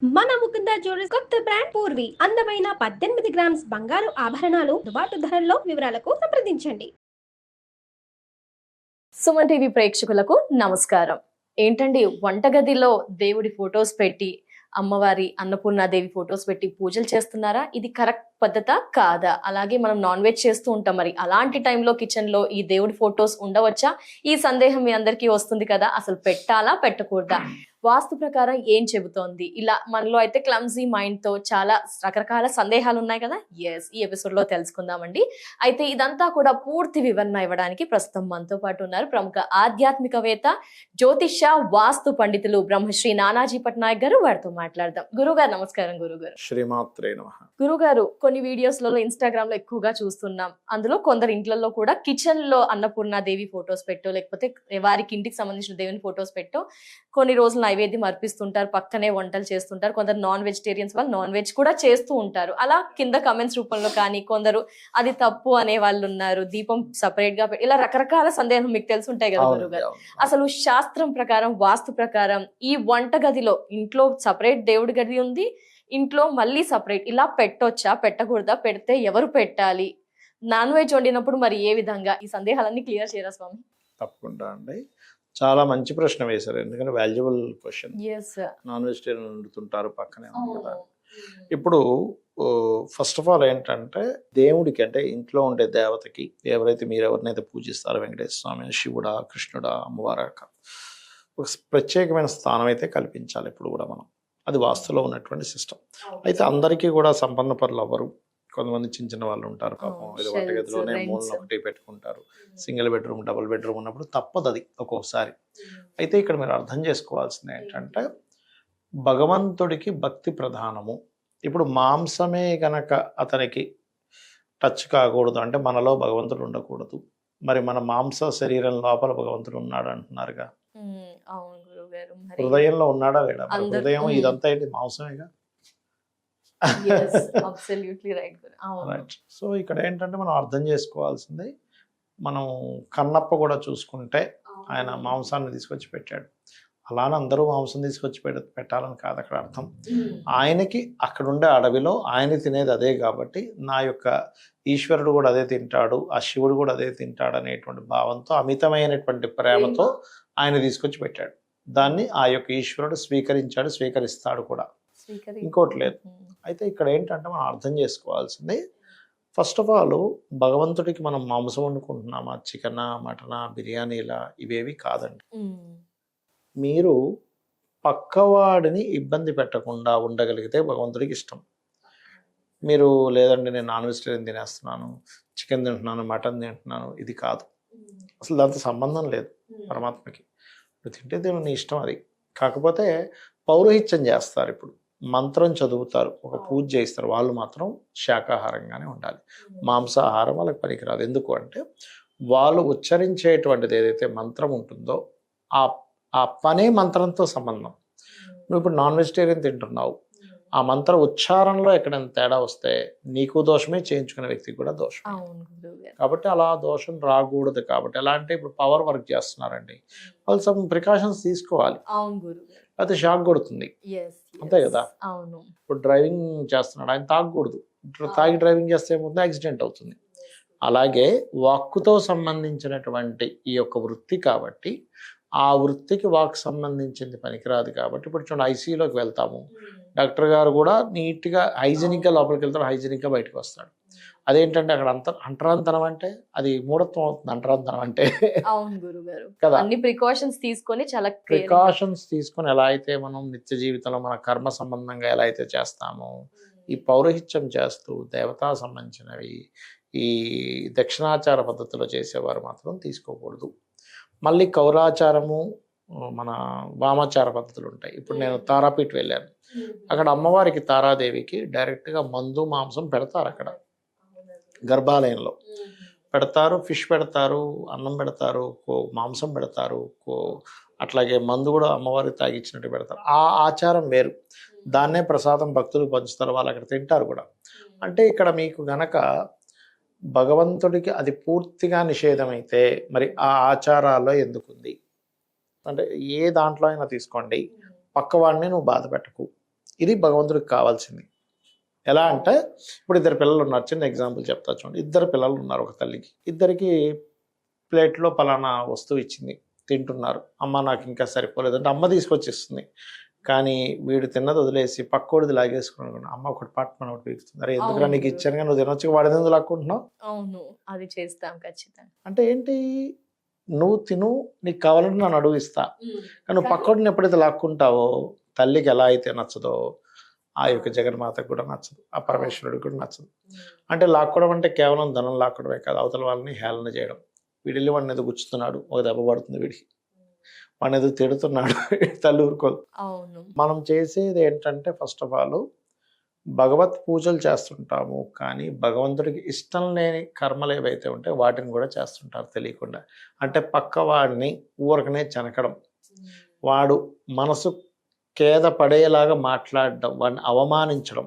మన ముకుంద జ్యువెలర్స్ కొత్త బ్రాండ్ పూర్వి అందమైన 18 గ్రామ్స్ బంగారు ఆభరణాలు దుబాటు ధరల్లో వివరాలకు సంప్రదించండి. సుమన్ టీవీ ప్రేక్షకులకు నమస్కారం. ఏంటండి, వంటగదిలో దేవుడి ఫొటోస్ పెట్టి, అమ్మవారి అన్నపూర్ణాదేవి ఫొటోస్ పెట్టి పూజలు చేస్తున్నారా? ఇది కరెక్ట్ పద్ధత కాదా? అలాగే మనం నాన్ వెజ్ చేస్తూ ఉంటాం, మరి అలాంటి టైంలో కిచెన్ లో ఈ దేవుడి ఫొటోస్ ఉండవచ్చా? ఈ సందేహం మీ అందరికీ వస్తుంది కదా. అసలు పెట్టాలా పెట్టకూడదా? వాస్తు ప్రకారం ఏం చెబుతోంది? ఇలా మనలో అయితే క్లమ్జీ మైండ్ తో చాలా రకరకాల సందేహాలు ఉన్నాయి కదా. ఈ ఎపిసోడ్ లో తెలుసుకుందామండి. అయితే ఇదంతా కూడా పూర్తి వివరణ ఇవ్వడానికి ప్రస్తుతం మనతో పాటు ఉన్నారు ప్రముఖ ఆధ్యాత్మికవేత్త, జ్యోతిష, వాస్తు పండితులు బ్రహ్మశ్రీ నానాజీ పట్నాయక్ గారు. వారితో మాట్లాడదాం. గురుగారు నమస్కారం. గురుగారు శ్రీమాత్రే నమః. గురుగారు, కొన్ని వీడియోస్ లలో ఇన్స్టాగ్రామ్ లో ఎక్కువగా చూస్తున్నాం. అందులో కొందరు ఇంట్లలో కూడా కిచెన్ లో అన్నపూర్ణాదేవి ఫొటోస్ పెట్టో, లేకపోతే వారికి ఇంటికి సంబంధించిన దేవుని ఫొటోస్ పెట్టో కొన్ని రోజులు నైవేద్యం అర్పిస్తుంటారు, పక్కనే వంటలు చేస్తుంటారు. కొందరు నాన్ వెజిటేరియన్స్ వాళ్ళు నాన్ వెజ్ కూడా చేస్తూ ఉంటారు. అలా కింద కమెంట్స్ రూపంలో కానీ, కొందరు అది తప్పు అనే వాళ్ళు ఉన్నారు, దీపం సపరేట్ గా ఇలా రకరకాల సందేహాలు మీకు తెలిసి ఉంటాయి కదా గురుగారు. అసలు శాస్త్రం ప్రకారం, వాస్తు ప్రకారం ఈ వంట గదిలో ఇంట్లో సపరేట్ దేవుడి గది ఉంది, ఇంట్లో మళ్ళీ సపరేట్, ఇలా పెట్టొచ్చా పెట్టకూడదా? పెడితే ఎవరు పెట్టాలి? నాన్ వెజ్ వండినప్పుడు మరి ఏ విధంగా? ఈ సందేహాలన్నీ క్లియర్ చేయరా స్వామి? తప్పకుండా అండి. చాలా మంచి ప్రశ్న వేశారు, ఎందుకంటే వాల్యుబుల్ క్వశ్చన్. నాన్ వెజిటేరియన్ వండుతుంటారు, పక్కనే ఉంది కదా. ఇప్పుడు ఫస్ట్ ఆఫ్ ఆల్ ఏంటంటే, దేవుడికి అంటే ఇంట్లో ఉండే దేవతకి ఎవరైతే మీరు ఎవరినైతే పూజిస్తారో, వెంకటేశ్వర స్వామి, శివుడా, కృష్ణుడా, అమ్మవారా, ఒక ప్రత్యేకమైన స్థానం అయితే కల్పించాలి ఎప్పుడు కూడా మనం. అది వాస్తులో ఉన్నటువంటి సిస్టమ్. అయితే అందరికీ కూడా సంపన్న పనులు అవ్వరు. కొంతమంది చిన్న చిన్న వాళ్ళు ఉంటారు, పాపం ఏదో వంటగదిలోనే మూలన ఒకటి పెట్టుకుంటారు. సింగిల్ బెడ్రూమ్, డబుల్ బెడ్రూమ్ ఉన్నప్పుడు తప్పదు అది ఒక్కొక్కసారి. అయితే ఇక్కడ మీరు అర్థం చేసుకోవాల్సింది ఏంటంటే, భగవంతుడికి భక్తి ప్రధానము. ఇప్పుడు మాంసమే గనక అతనికి టచ్ కాకూడదు అంటే మనలో భగవంతుడు ఉండకూడదు. మరి మన మాంస శరీరం లోపల భగవంతుడు ఉన్నాడు అంటున్నారుగా. హృదయంలో ఉన్నాడా లేడా? హృదయం ఇదంతా ఏంటి? మాంసమేగా. రైట్. సో ఇక్కడ ఏంటంటే మనం అర్థం చేసుకోవాల్సింది, మనం కన్నప్ప కూడా చూసుకుంటే ఆయన మాంసాన్ని తీసుకొచ్చి పెట్టాడు. అలానే అందరూ మాంసం తీసుకొచ్చి పెట్టాలని కాదు అక్కడ అర్థం. ఆయనకి అక్కడ ఉండే అడవిలో ఆయన తినేది అదే కాబట్టి, నా యొక్క ఈశ్వరుడు కూడా అదే తింటాడు, ఆ శివుడు కూడా అదే తింటాడు అనేటువంటి భావంతో, అమితమైనటువంటి ప్రేమతో ఆయన తీసుకొచ్చి పెట్టాడు. దాన్ని ఆ యొక్క ఈశ్వరుడు స్వీకరించాడు, స్వీకరిస్తాడు కూడా. ఇంకోటి లేదు. అయితే ఇక్కడ ఏంటంటే మనం అర్థం చేసుకోవాల్సింది, ఫస్ట్ ఆఫ్ ఆల్ భగవంతుడికి మనం మాంసం వండుకుంటున్నామా, చికెనా, మటనా, బిర్యానీలా, ఇవేవి కాదండి. మీరు పక్కవాడిని ఇబ్బంది పెట్టకుండా ఉండగలిగితే భగవంతుడికి ఇష్టం. మీరు లేదండి నేను నాన్ వెజిటేరియన్ తినేస్తున్నాను, చికెన్ తింటున్నాను, మటన్ తింటున్నాను, ఇది కాదు. అసలు దాంతో సంబంధం లేదు పరమాత్మకి. నువ్వు తింటే తిను, నీ ఇష్టం అది. కాకపోతే పౌరోహిత్యం చేస్తారు, ఇప్పుడు మంత్రం చదువుతారు, ఒక పూజ చేస్తారు, వాళ్ళు మాత్రం శాకాహారంగానే ఉండాలి. మాంసాహారం వాళ్ళకి పనికిరాదు. ఎందుకు అంటే, వాళ్ళు ఉచ్చరించేటువంటిది ఏదైతే మంత్రం ఉంటుందో ఆ పనే మంత్రంతో సంబంధం. నువ్వు ఇప్పుడు నాన్ వెజిటేరియన్ తింటున్నావు, ఆ మంత్ర ఉచ్చారణలో ఎక్కడైనా తేడా వస్తే నీకు దోషమే, చేయించుకునే వ్యక్తికి కూడా దోషం. కాబట్టి అలా దోషం రాకూడదు. కాబట్టి ఎలా అంటే, ఇప్పుడు పవర్ వర్క్ చేస్తున్నారండి, వాళ్ళు సమ్ ప్రికాషన్స్ తీసుకోవాలి, అయితే షాక్ కొడుతుంది, అంతే కదా. ఇప్పుడు డ్రైవింగ్ చేస్తున్నాడు, ఆయన తాగకూడదు. తాగి డ్రైవింగ్ చేస్తే ఏమవుతుంది? యాక్సిడెంట్ అవుతుంది. అలాగే వాక్కుతో సంబంధించినటువంటి ఈ యొక్క వృత్తి కాబట్టి, ఆ వృత్తికి వాక్ సంబంధించింది పనికిరాదు. కాబట్టి ఇప్పుడు చూడండి, ఐసీయూలోకి వెళ్తాము, డాక్టర్ గారు కూడా నీట్గా హైజీనిక్గా లోపలికి వెళ్తాడు, హైజీనిక్గా బయటకు వస్తాడు. అదేంటంటే అక్కడ అంటరాంతనం అంటే అది మూఢత్వం అవుతుంది. అంటరాంతనం అంటే కదా, అన్ని ప్రికాషన్స్ తీసుకొని, చాలా ప్రికాషన్స్ తీసుకొని ఎలా అయితే మనం నిత్య జీవితంలో మన కర్మ సంబంధంగా ఎలా అయితే చేస్తామో, ఈ పౌరోహిత్యం చేస్తూ దేవతా సంబంధించినవి ఈ దక్షిణాచార పద్ధతిలో చేసేవారు మాత్రం తీసుకోకూడదు. మళ్ళీ కౌరాచారము, మన వామాచార పద్ధతులు ఉంటాయి. ఇప్పుడు నేను తారాపీఠ్ వెళ్ళాను, అక్కడ అమ్మవారికి తారాదేవికి డైరెక్ట్గా మందు మాంసం పెడతారు. అక్కడ గర్భాలయంలో పెడతారు, ఫిష్ పెడతారు, అన్నం పెడతారు, మాంసం పెడతారు, అట్లాగే మందు కూడా అమ్మవారికి తాగిచ్చినట్టు పెడతారు. ఆ ఆచారం వేరు. దాన్నే ప్రసాదం భక్తులు పంచుతారు, వాళ్ళు అక్కడ తింటారు కూడా. అంటే ఇక్కడ మీకు గనక భగవంతుడికి అది పూర్తిగా నిషేధమైతే మరి ఆ ఆచారాల్లో ఎందుకుంది అంటే, ఏ దాంట్లో అయినా తీసుకోండి, పక్కవాడిని నువ్వు బాధ పెట్టకు, ఇది భగవంతుడికి కావాల్సింది. ఎలా అంటే ఇప్పుడు ఇద్దరు పిల్లలు ఉన్నారు, చిన్న ఎగ్జాంపుల్ చెప్తా చూడండి. ఇద్దరు పిల్లలు ఉన్నారు ఒక తల్లికి. ఇద్దరికి ప్లేట్లో పలానా వస్తువు ఇచ్చింది, తింటున్నారు. అమ్మ నాకు ఇంకా సరిపోలేదు అంటే అమ్మ తీసుకొచ్చి ఇస్తుంది. కానీ వీడు తిన్నది వదిలేసి పక్కోడిది లాగేసుకున్నాడు. అమ్మ ఒకటి పట్టుకుని ఒకటి పీకుతుంది. అరే ఎందుకు నీకు ఇచ్చాను కానీ నువ్వు తినొచ్చు, వాడి ఎందుకు లాక్కుంటున్నావు? అవును, అది చేస్తాం ఖచ్చితంగా. అంటే ఏంటి, నువ్వు తిను, నీకు కావాలంటే నన్ను అడుగు ఇస్తా, కానీ నువ్వు పక్కోడిని ఎప్పుడైతే లాక్కుంటావో తల్లికి ఎలా అయితే నచ్చదో ఆ యొక్క జగన్మాతకు కూడా నచ్చదు, ఆ పరమేశ్వరుడికి కూడా నచ్చదు. అంటే లాక్కోవడం అంటే కేవలం ధనం లాక్కోవడమే కాదు, అవతల వాళ్ళని హేళన చేయడం. వీడిల్లి వాడిని ఎదుగు గుచ్చుతున్నాడు, ఒక దెబ్బ పడుతుంది వీడికి, వాడిని ఎదుగు తిడుతున్నాడు, తల్లి ఊరుకోదు. మనం చేసేది ఏంటంటే ఫస్ట్ ఆఫ్ ఆల్ భగవత్ పూజలు చేస్తుంటాము, కానీ భగవంతుడికి ఇష్టం లేని కర్మలు ఏవైతే ఉంటే వాటిని కూడా చేస్తుంటారు తెలియకుండా. అంటే పక్క వాడిని ఊరకనే చెనకడం, వాడు మనసు ఖేద పడేలాగా మాట్లాడడం, వాడిని అవమానించడం,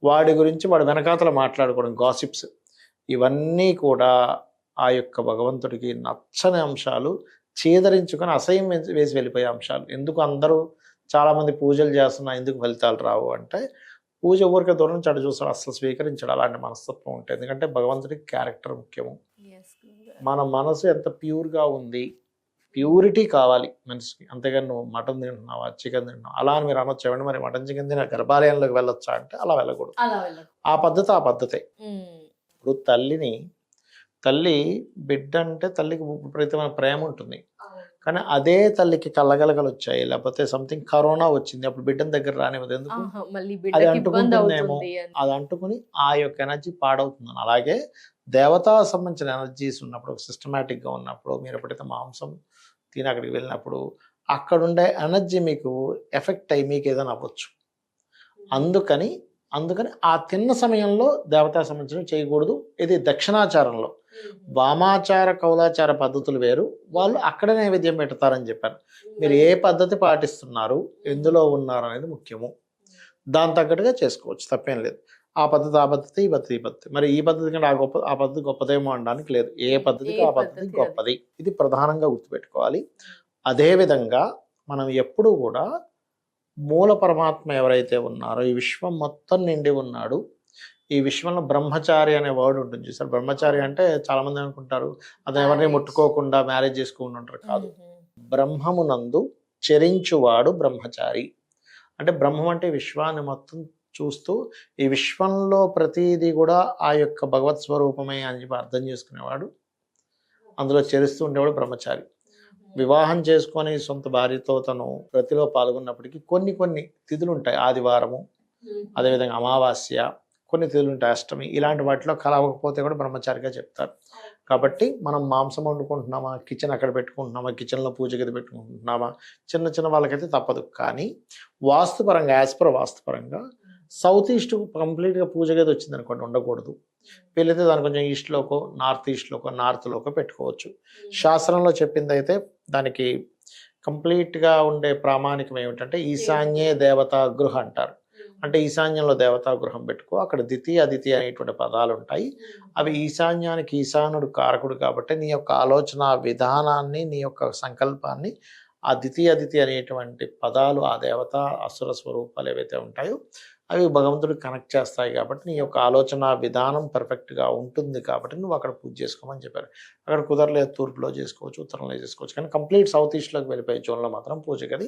వాడి గురించి వాడు వెనకాతల మాట్లాడుకోవడం, గాసిప్స్, ఇవన్నీ కూడా ఆ యొక్క భగవంతుడికి నచ్చని అంశాలు, చీదరించుకొని అసహ్యం వేసి వెళ్ళిపోయే అంశాలు. ఎందుకు అందరూ చాలామంది పూజలు చేస్తున్నా ఎందుకు ఫలితాలు రావు అంటే పూజ ఊరికే దూరం నుంచి అటు చూస్తాడు, అసలు స్వీకరించడు. అలాంటి మనస్తత్వం ఉంటుంది. ఎందుకంటే భగవంతుడికి క్యారెక్టర్ ముఖ్యము. మన మనసు ఎంత ప్యూర్గా ఉంది, ప్యూరిటీ కావాలి మనిషికి. అంతేగాని నువ్వు మటన్ తింటున్నావా, చికెన్ తింటున్నావు అలా అని మీరు అనొచ్చు. ఏమంటే మరి మటన్ చికెన్ తిన గర్భాలయంలోకి వెళ్ళొచ్చా అంటే అలా వెళ్ళకూడదు. ఆ పద్ధతే. ఇప్పుడు తల్లి బిడ్డ అంటే తల్లికి విపరీతమైన ప్రేమ ఉంటుంది. కానీ అదే తల్లికి కళ్ళగలగలు వచ్చాయి, లేకపోతే సంథింగ్ కరోనా వచ్చింది, అప్పుడు బిడ్డను దగ్గర రానివ్వదు. ఎందుకు? అది అంటుకుంటుందేమో, అది అంటుకుని ఆ యొక్క ఎనర్జీ పాడవుతుందని. అలాగే దేవతా సంబంధించిన ఎనర్జీస్ ఉన్నప్పుడు, సిస్టమేటిక్గా ఉన్నప్పుడు, మీరు ఎప్పుడైతే మాంసం తిని అక్కడికి వెళ్ళినప్పుడు అక్కడుండే ఎనర్జీ మీకు ఎఫెక్ట్ అయ్యి మీకు ఏదైనా అవ్వచ్చు. అందుకని ఆ తిన్న సమయంలో దేవతా సంబంధించిన చేయకూడదు. ఇది దక్షిణాచారంలో. వామాచార కౌలాచార పద్ధతులు వేరు, వాళ్ళు అక్కడ నైవేద్యం పెడతారని చెప్పారు. మీరు ఏ పద్ధతి పాటిస్తున్నారు, ఎందులో ఉన్నారు అనేది ముఖ్యము. దాని తగ్గట్టుగా చేసుకోవచ్చు, తప్పేం లేదు. ఆ పద్ధతి ఈ పద్ధతి మరి ఈ పద్ధతి కంటే ఆ పద్ధతి గొప్పదేమో అనడానికి లేదు. ఏ పద్ధతికి ఆ పద్ధతి గొప్పది, ఇది ప్రధానంగా గుర్తుపెట్టుకోవాలి. అదేవిధంగా మనం ఎప్పుడూ కూడా మూల పరమాత్మ ఎవరైతే ఉన్నారో, ఈ విశ్వం మొత్తం నిండి ఉన్నాడు. ఈ విశ్వంలో బ్రహ్మచారి అనే వర్డ్ ఉంటుంది చూసారు. బ్రహ్మచారి అంటే చాలా మంది అనుకుంటారు అతను ఎవరిని ముట్టుకోకుండా మ్యారేజ్ చేసుకుని ఉంటారు. కాదు, బ్రహ్మమునందు చరించువాడు బ్రహ్మచారి. అంటే బ్రహ్మం అంటే విశ్వాన్ని మొత్తం చూస్తూ ఈ విశ్వంలో ప్రతిదీ కూడా ఆ యొక్క భగవత్ స్వరూపమే అని చెప్పి అర్థం చేసుకునేవాడు, అందులో చరిస్తూ ఉండేవాడు బ్రహ్మచారి. వివాహం చేసుకొని సొంత భార్యతో తను ప్రతిలో పాల్గొన్నప్పటికీ కొన్ని తిథులు ఉంటాయి, ఆదివారము, అదేవిధంగా అమావాస్య, కొన్ని తిథులు ఉంటాయి, అష్టమి, ఇలాంటి వాటిలో కలవకపోతే కూడా బ్రహ్మచారిగా చెప్తారు. కాబట్టి మనం మాంసం వండుకుంటున్నామా, కిచెన్ అక్కడ పెట్టుకుంటున్నామా, కిచెన్లో పూజ గది పెట్టుకుంటున్నామా, చిన్న వాళ్ళకైతే తప్పదు. కానీ వాస్తుపరంగా, యాజ్ పర్ వాస్తుపరంగా సౌత్ ఈస్ట్ కంప్లీట్గా పూజ గది వచ్చింది అనుకోండి, ఉండకూడదు. వీళ్ళైతే దాని కొంచెం ఈస్ట్లోకో, నార్త్లోకో పెట్టుకోవచ్చు. శాస్త్రంలో చెప్పింది అయితే దానికి కంప్లీట్గా ఉండే ప్రామాణికం ఏమిటంటే ఈశాన్యే దేవతా గృహ అంటారు. అంటే ఈశాన్యంలో దేవతా గృహం పెట్టుకో, అక్కడ దితి అదితి అనేటువంటి పదాలు ఉంటాయి. అవి ఈశాన్యానికి ఈశానుడు కారకుడు కాబట్టి నీ యొక్క ఆలోచన విధానాన్ని, నీ యొక్క సంకల్పాన్ని ఆ దితి అదితి అనేటువంటి పదాలు, ఆ దేవత అసుర స్వరూపాలు ఏవైతే ఉంటాయో అవి భగవంతుడికి కనెక్ట్ చేస్తాయి. కాబట్టి నీ యొక్క ఆలోచన విధానం పర్ఫెక్ట్గా ఉంటుంది కాబట్టి నువ్వు అక్కడ పూజ చేసుకోమని చెప్పారు. అక్కడ కుదరలేదు, తూర్పులో చేసుకోవచ్చు, ఉత్తరంలో చేసుకోవచ్చు. కానీ కంప్లీట్ సౌత్ ఈస్ట్లోకి వెళ్ళిపోయే జోన్లో మాత్రం పూజ గది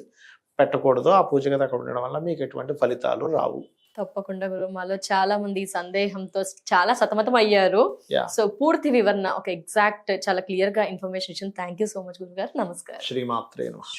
పెట్టకూడదు. ఆ పూజ గది అక్కడ ఉండడం వల్ల మీకు ఎటువంటి ఫలితాలు రావు. తప్పకుండా గురు, మాలో చాలా మంది ఈ సందేహంతో చాలా సతమతం అయ్యారు. సో పూర్తి వివరణ, ఒక ఎగ్జాక్ట్ చాలా క్లియర్ గా ఇన్ఫర్మేషన్ ఇచ్చింది. థ్యాంక్ యూ సో మచ్ గురుగారు. నమస్కారం. శ్రీమాత్రే నమః.